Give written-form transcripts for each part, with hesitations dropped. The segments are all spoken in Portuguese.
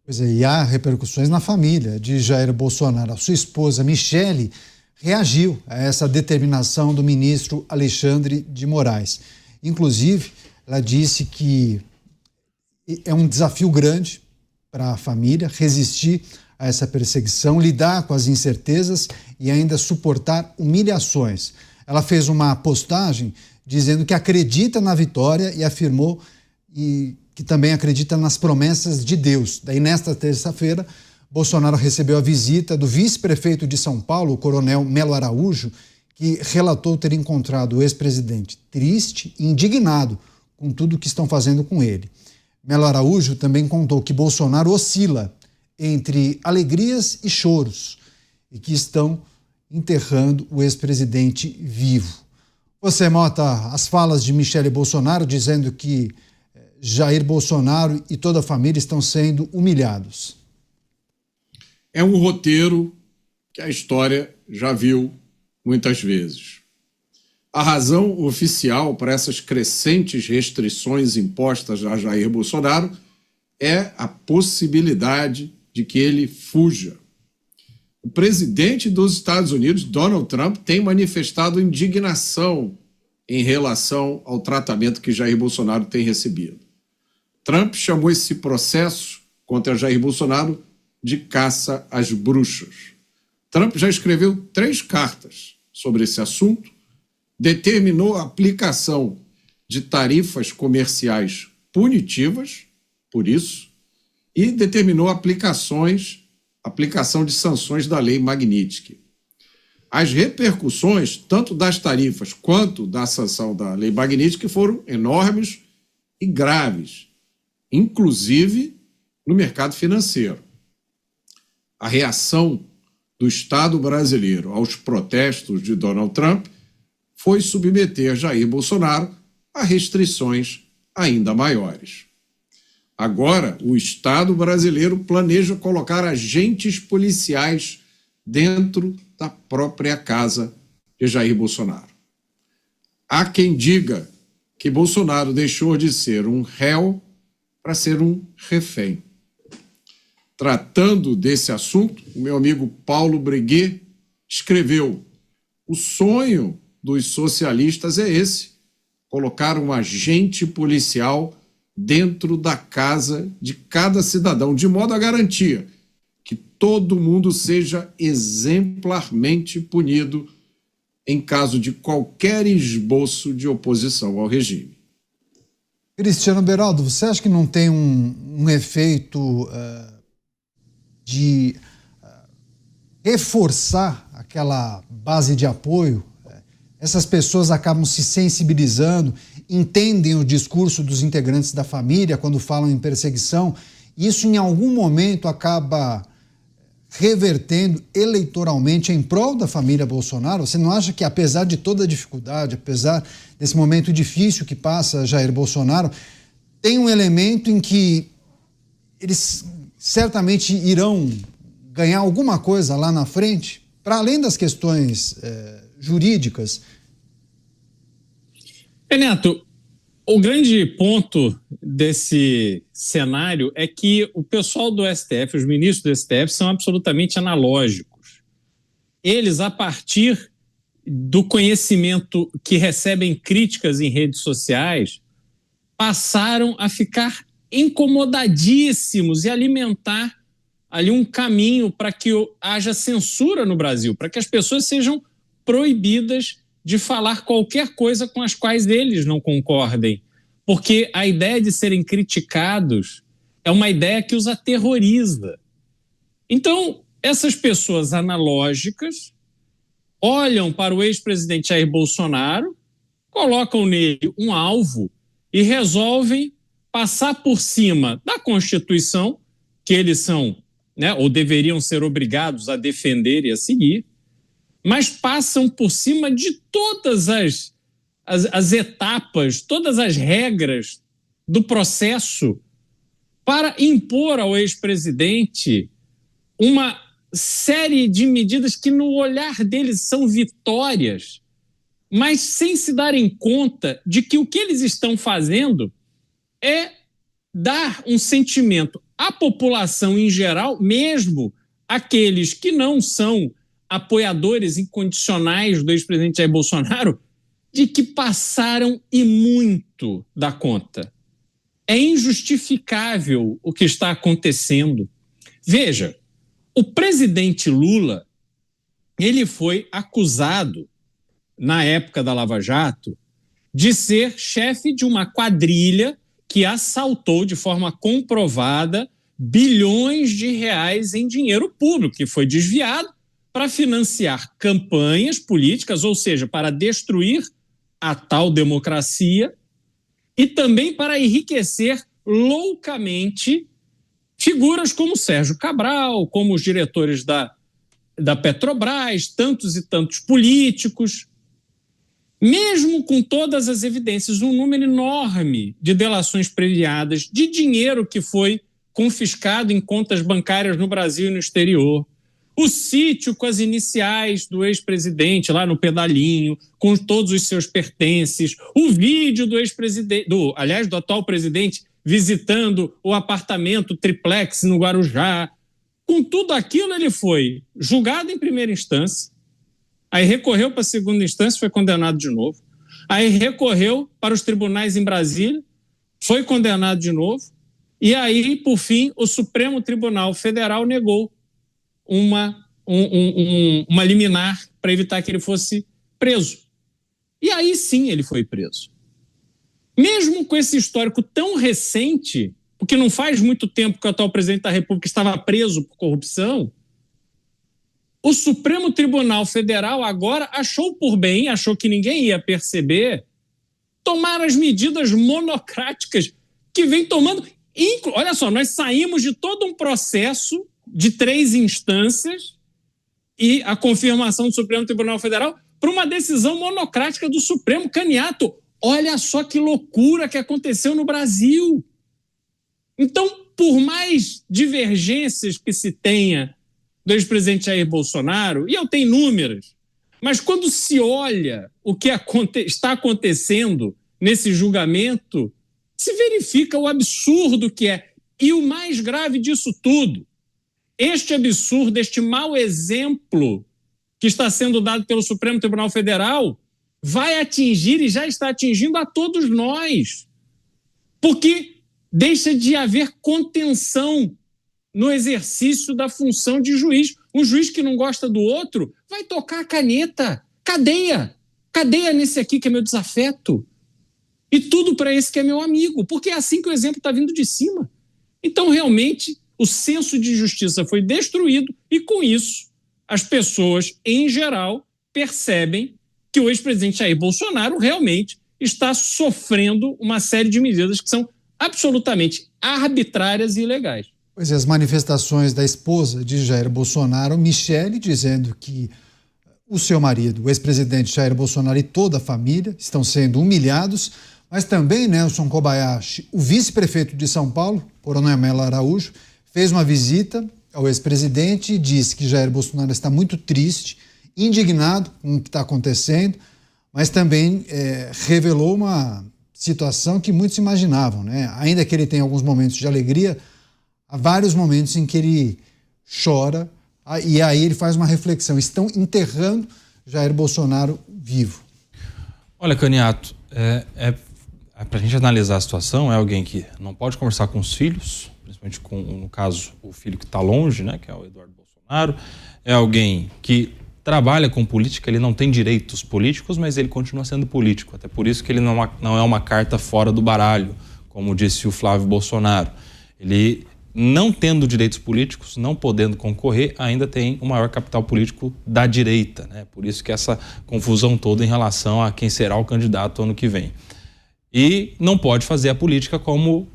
Pois é, e há repercussões na família de Jair Bolsonaro. A sua esposa, Michele, reagiu a essa determinação do ministro Alexandre de Moraes. Inclusive, ela disse que é um desafio grande para a família resistir a essa perseguição, lidar com as incertezas e ainda suportar humilhações. Ela fez uma postagem dizendo que acredita na vitória e afirmou que também acredita nas promessas de Deus. Daí, nesta terça-feira, Bolsonaro recebeu a visita do vice-prefeito de São Paulo, o coronel Melo Araújo, que relatou ter encontrado o ex-presidente triste e indignado com tudo que estão fazendo com ele. Melo Araújo também contou que Bolsonaro oscila entre alegrias e choros e que estão enterrando o ex-presidente vivo. Você, Mota, as falas de Michele Bolsonaro dizendo que Jair Bolsonaro e toda a família estão sendo humilhados. É um roteiro que a história já viu muitas vezes. A razão oficial para essas crescentes restrições impostas a Jair Bolsonaro é a possibilidade de que ele fuja. O presidente dos Estados Unidos, Donald Trump, tem manifestado indignação em relação ao tratamento que Jair Bolsonaro tem recebido. Trump chamou esse processo contra Jair Bolsonaro de caça às bruxas. Trump já escreveu 3 cartas sobre esse assunto, determinou a aplicação de tarifas comerciais punitivas, por isso, e determinou a aplicação de sanções da lei Magnitsky. As repercussões, tanto das tarifas quanto da sanção da lei Magnitsky, foram enormes e graves, inclusive no mercado financeiro. A reação do Estado brasileiro aos protestos de Donald Trump foi submeter Jair Bolsonaro a restrições ainda maiores. Agora, o Estado brasileiro planeja colocar agentes policiais dentro da própria casa de Jair Bolsonaro. Há quem diga que Bolsonaro deixou de ser um réu para ser um refém. Tratando desse assunto, o meu amigo Paulo Breguet escreveu: o sonho dos socialistas é esse, colocar um agente policial dentro da casa de cada cidadão, de modo a garantir que todo mundo seja exemplarmente punido em caso de qualquer esboço de oposição ao regime. Cristiano Beraldo, você acha que não tem um efeito de reforçar aquela base de apoio? Essas pessoas acabam se sensibilizando, entendem o discurso dos integrantes da família quando falam em perseguição. Isso, em algum momento, acaba revertendo eleitoralmente em prol da família Bolsonaro? Você não acha que, apesar de toda a dificuldade, apesar desse momento difícil que passa Jair Bolsonaro, tem um elemento em que eles certamente irão ganhar alguma coisa lá na frente, para além das questões jurídicas? Neto, o grande ponto desse cenário é que o pessoal do STF, os ministros do STF, são absolutamente analógicos. Eles, a partir do conhecimento que recebem críticas em redes sociais, passaram a ficar incomodadíssimos e alimentar ali um caminho para que haja censura no Brasil, para que as pessoas sejam proibidas de falar qualquer coisa com as quais eles não concordem. Porque a ideia de serem criticados é uma ideia que os aterroriza. Então, essas pessoas analógicas olham para o ex-presidente Jair Bolsonaro, colocam nele um alvo e resolvem passar por cima da Constituição, que eles são, ou deveriam ser obrigados a defender e a seguir, mas passam por cima de todas as etapas, todas as regras do processo para impor ao ex-presidente uma série de medidas que no olhar deles são vitórias, mas sem se darem conta de que o que eles estão fazendo é dar um sentimento a população em geral, mesmo aqueles que não são apoiadores incondicionais do ex-presidente Jair Bolsonaro, de que passaram e muito da conta. É injustificável o que está acontecendo. Veja, o presidente Lula, ele foi acusado, na época da Lava Jato, de ser chefe de uma quadrilha que assaltou de forma comprovada bilhões de reais em dinheiro público, que foi desviado para financiar campanhas políticas, ou seja, para destruir a tal democracia e também para enriquecer loucamente figuras como Sérgio Cabral, como os diretores da Petrobras, tantos e tantos políticos. Mesmo com todas as evidências, um número enorme de delações premiadas, de dinheiro que foi confiscado em contas bancárias no Brasil e no exterior, o sítio com as iniciais do ex-presidente lá no Pedalinho, com todos os seus pertences, o vídeo do ex-presidente, do atual presidente, visitando o apartamento triplex no Guarujá. Com tudo aquilo, ele foi julgado em primeira instância, aí recorreu para a segunda instância, foi condenado de novo, aí recorreu para os tribunais em Brasília, foi condenado de novo, e aí, por fim, o Supremo Tribunal Federal negou uma liminar para evitar que ele fosse preso. E aí sim ele foi preso. Mesmo com esse histórico tão recente, porque não faz muito tempo que o atual presidente da República estava preso por corrupção, o Supremo Tribunal Federal agora achou por bem, achou que ninguém ia perceber, tomar as medidas monocráticas que vem tomando. Olha só, nós saímos de todo um processo de 3 instâncias e a confirmação do Supremo Tribunal Federal para uma decisão monocrática do Supremo. Caniato, olha só que loucura que aconteceu no Brasil. Então, por mais divergências que se tenha do ex-presidente Jair Bolsonaro, e eu tenho inúmeras, mas quando se olha o que está acontecendo nesse julgamento, se verifica o absurdo que é. E o mais grave disso tudo, este absurdo, este mau exemplo que está sendo dado pelo Supremo Tribunal Federal vai atingir e já está atingindo a todos nós. Porque deixa de haver contenção no exercício da função de juiz. Um juiz que não gosta do outro vai tocar a caneta. Cadeia. Cadeia nesse aqui que é meu desafeto. E tudo para esse que é meu amigo. Porque é assim que o exemplo está vindo de cima. Então, realmente, o senso de justiça foi destruído e, com isso, as pessoas, em geral, percebem que o ex-presidente Jair Bolsonaro realmente está sofrendo uma série de medidas que são absolutamente arbitrárias e ilegais. Pois é, as manifestações da esposa de Jair Bolsonaro, Michele, dizendo que o seu marido, o ex-presidente Jair Bolsonaro e toda a família estão sendo humilhados, mas também Nelson Kobayashi, o vice-prefeito de São Paulo, Coronel Melo Araújo, fez uma visita ao ex-presidente e disse que Jair Bolsonaro está muito triste, indignado com o que está acontecendo, mas também revelou uma situação que muitos imaginavam, né? Ainda que ele tenha alguns momentos de alegria, há vários momentos em que ele chora e aí ele faz uma reflexão. Estão enterrando Jair Bolsonaro vivo. Olha, Caniato, para a gente analisar a situação, é alguém que não pode conversar com os filhos, principalmente com, no caso, o filho que está longe, né, que é o Eduardo Bolsonaro. É alguém que trabalha com política, ele não tem direitos políticos, mas ele continua sendo político. Até por isso que ele não é uma carta fora do baralho, como disse o Flávio Bolsonaro. Ele, não tendo direitos políticos, não podendo concorrer, ainda tem o maior capital político da direita, né? Por isso que essa confusão toda em relação a quem será o candidato ano que vem. E não pode fazer a política como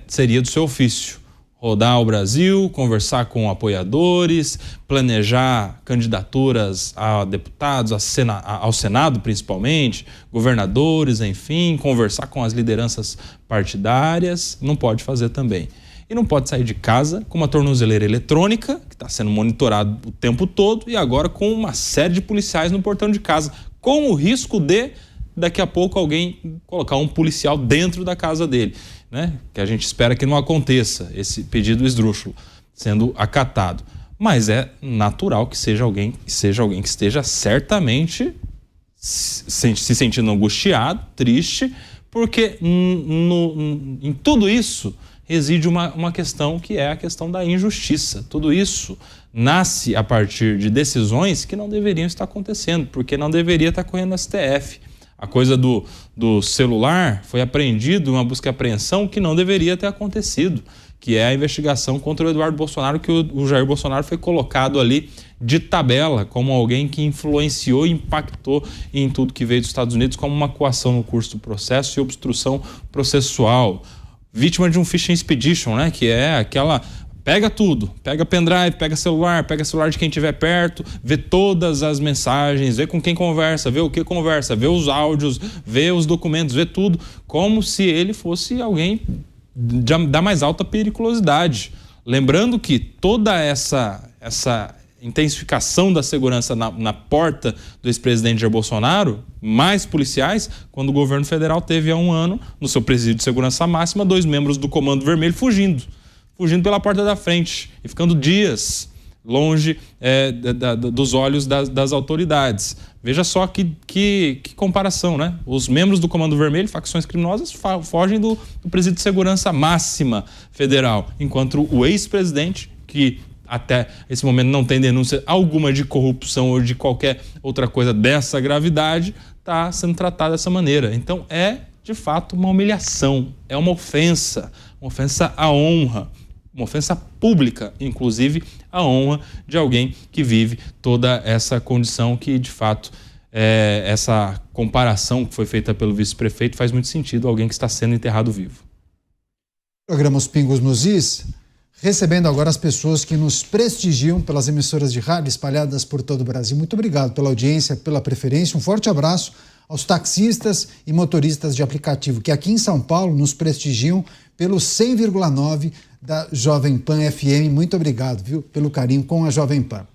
seria do seu ofício. Rodar o Brasil, conversar com apoiadores, planejar candidaturas a deputados, ao Senado principalmente, governadores, enfim, conversar com as lideranças partidárias, não pode fazer também. E não pode sair de casa com uma tornozeleira eletrônica, que está sendo monitorado o tempo todo, e agora com uma série de policiais no portão de casa, com o risco de, daqui a pouco, alguém colocar um policial dentro da casa dele. né, que a gente espera que não aconteça, esse pedido esdrúxulo sendo acatado. Mas é natural que seja alguém que esteja certamente se sentindo angustiado, triste, porque em tudo isso reside uma questão que é a questão da injustiça. Tudo isso nasce a partir de decisões que não deveriam estar acontecendo, porque não deveria estar correndo no STF. A coisa do celular foi apreendido, uma busca e apreensão que não deveria ter acontecido, que é a investigação contra o Eduardo Bolsonaro, que o Jair Bolsonaro foi colocado ali de tabela como alguém que influenciou e impactou em tudo que veio dos Estados Unidos, como uma coação no curso do processo e obstrução processual. Vítima de um phishing expedition, né? Que é aquela... Pega tudo, pega pendrive, pega celular de quem estiver perto, vê todas as mensagens, vê com quem conversa, vê o que conversa, vê os áudios, vê os documentos, vê tudo, como se ele fosse alguém da mais alta periculosidade. Lembrando que toda essa intensificação da segurança na porta do ex-presidente Jair Bolsonaro, mais policiais, quando o governo federal teve há um ano, no seu presídio de segurança máxima, 2 membros do Comando Vermelho fugindo pela porta da frente e ficando dias longe dos olhos das autoridades. Veja só que comparação, né? Os membros do Comando Vermelho, facções criminosas, fogem do presídio de segurança máxima federal, enquanto o ex-presidente, que até esse momento não tem denúncia alguma de corrupção ou de qualquer outra coisa dessa gravidade, está sendo tratado dessa maneira. Então de fato, uma humilhação, é uma ofensa à honra, uma ofensa pública, inclusive à honra de alguém que vive toda essa condição que, de fato, essa comparação que foi feita pelo vice-prefeito faz muito sentido, alguém que está sendo enterrado vivo. Programa Os Pingos nos Is, recebendo agora as pessoas que nos prestigiam pelas emissoras de rádio espalhadas por todo o Brasil. Muito obrigado pela audiência, pela preferência. Um forte abraço aos taxistas e motoristas de aplicativo que aqui em São Paulo nos prestigiam pelo 100,9 da Jovem Pan FM. Muito obrigado, viu, pelo carinho com a Jovem Pan.